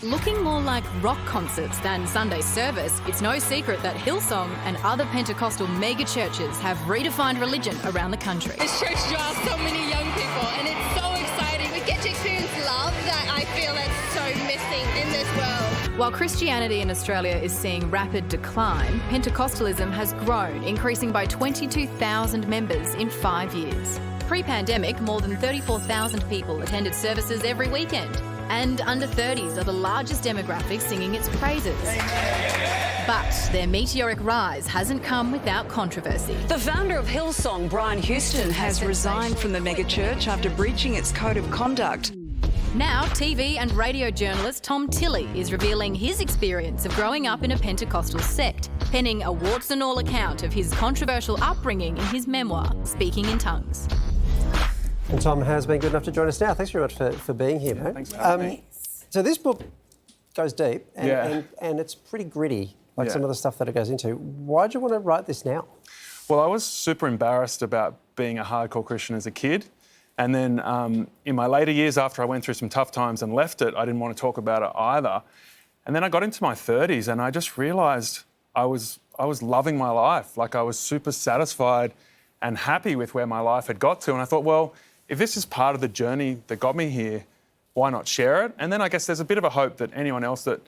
Looking more like rock concerts than Sunday service, it's no secret that Hillsong and other Pentecostal mega churches have redefined religion around the country. This church draws so many young people, and it's so exciting. We get to experience love that I feel that's so missing in this world. While Christianity in Australia is seeing rapid decline, Pentecostalism has grown, increasing by 22,000 members in 5 years. Pre-pandemic, more than 34,000 people attended services every weekend. And under 30s are the largest demographic singing its praises. But their meteoric rise hasn't come without controversy. The founder of Hillsong, Brian Houston, has resigned from the megachurch after breaching its code of conduct. Now, TV and radio journalist Tom Tilley is revealing his experience of growing up in a Pentecostal sect, penning a warts and all account of his controversial upbringing in his memoir, Speaking in Tongues. And Tom has been good enough to join us now. Thanks very much for being here, mate. Thanks for having me. So this book goes deep and it's pretty gritty, like some of the stuff that it goes into. Why'd you want to write this now? Well, I was super embarrassed about being a hardcore Christian as a kid. And then in my later years, after I went through some tough times and left it, I didn't want to talk about it either. And then I got into my 30s and I just realised I was loving my life. Like, I was super satisfied and happy with where my life had got to. And I thought, well, if this is part of the journey that got me here, why not share it? And then I guess there's a bit of a hope that anyone else that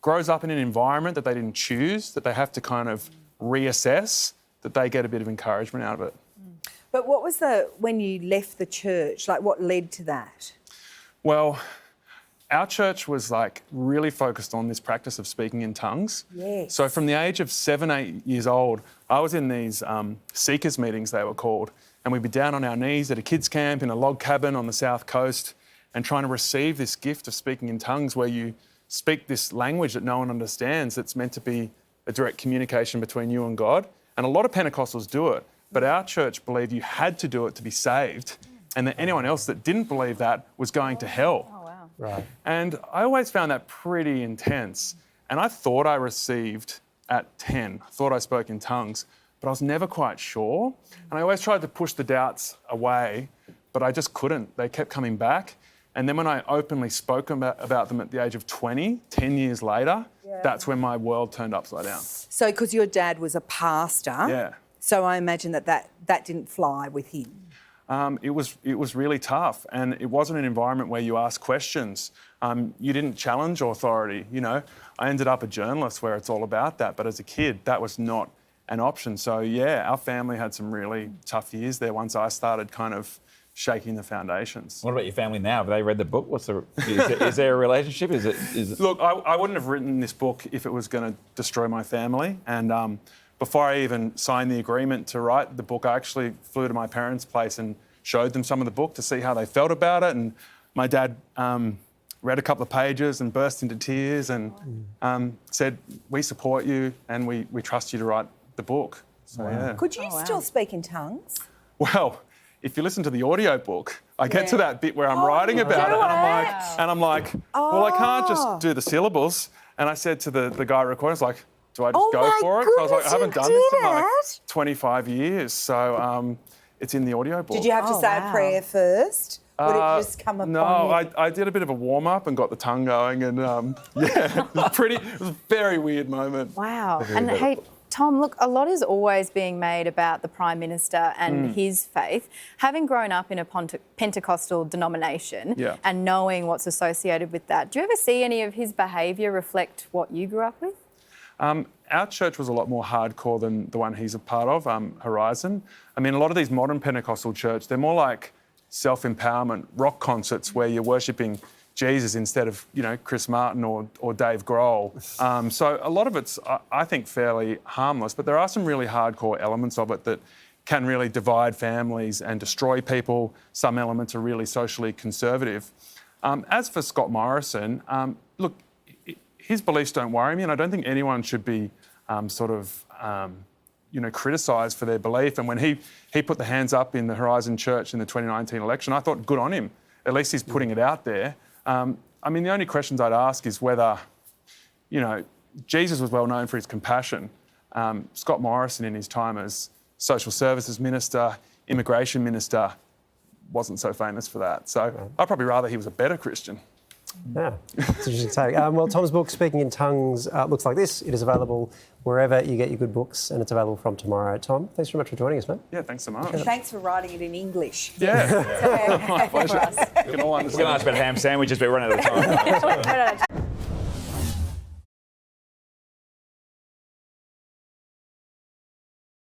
grows up in an environment that they didn't choose, that they have to kind of reassess, that they get a bit of encouragement out of it. But what was when you left the church, like what led to that? Well, our church was like really focused on this practice of speaking in tongues. Yes. So from the age of 7, 8 years old, I was in these seekers meetings, they were called, and we'd be down on our knees at a kids' camp in a log cabin on the south coast and trying to receive this gift of speaking in tongues where you speak this language that no one understands that's meant to be a direct communication between you and God. And a lot of Pentecostals do it, but our church believed you had to do it to be saved and that anyone else that didn't believe that was going to hell. Oh, wow. Right. And I always found that pretty intense. And I thought I received at 10. I thought I spoke in tongues, but I was never quite sure. And I always tried to push the doubts away, but I just couldn't. They kept coming back. And then when I openly spoke about them at the age of 20, 10 years later, that's when my world turned upside down. So because your dad was a pastor, Yeah. so I imagine that didn't fly with him. It was really tough, and it wasn't an environment where you ask questions. You didn't challenge authority, you know. I ended up a journalist where it's all about that, but as a kid, that was not an option. So, yeah, our family had some really tough years there once I started kind of shaking the foundations. What about your family now? Have they read the book? Is there a relationship? Is it? Look, I wouldn't have written this book if it was going to destroy my family. And before I even signed the agreement to write the book, I actually flew to my parents' place and showed them some of the book to see how they felt about it. And my dad read a couple of pages and burst into tears and said, "We support you and we trust you to write the book." So, yeah. Could you still speak in tongues? Well, if you listen to the audio book, I get to that bit where I'm writing about it and I'm like, well, I can't just do the syllables. And I said to the guy recording, I was like, do I just go for it? So I was like, I haven't done this in like 25 years. So it's in the audio book. Did you have to say a prayer first? Or did it just come upon you? No, I did a bit of a warm-up and got the tongue going and it was a very weird moment. Wow. And hey, Tom, look, a lot is always being made about the Prime Minister and his faith. Having grown up in a Pentecostal denomination and knowing what's associated with that, do you ever see any of his behaviour reflect what you grew up with? Our church was a lot more hardcore than the one he's a part of, Horizon. I mean, a lot of these modern Pentecostal church, they're more like self-empowerment rock concerts where you're worshipping Jesus instead of, you know, Chris Martin or Dave Grohl. So a lot of it's, I think, fairly harmless, but there are some really hardcore elements of it that can really divide families and destroy people. Some elements are really socially conservative. As for Scott Morrison, look, his beliefs don't worry me, and I don't think anyone should be criticised for their belief. And when he put the hands up in the Horizon Church in the 2019 election, I thought, good on him. At least he's putting it out there. I mean, the only questions I'd ask is whether, you know, Jesus was well known for his compassion. Scott Morrison, in his time as social services minister, immigration minister, wasn't so famous for that. So I'd probably rather he was a better Christian. Yeah, it's interesting take. Well, Tom's book, Speaking in Tongues, looks like this. It is available wherever you get your good books, and it's available from tomorrow. Tom, thanks very much for joining us, mate. Yeah, thanks so much. And thanks for writing it in English. Yeah. My pleasure. For us. We can all We're going to ask about ham sandwiches, but we're running out of time. Right.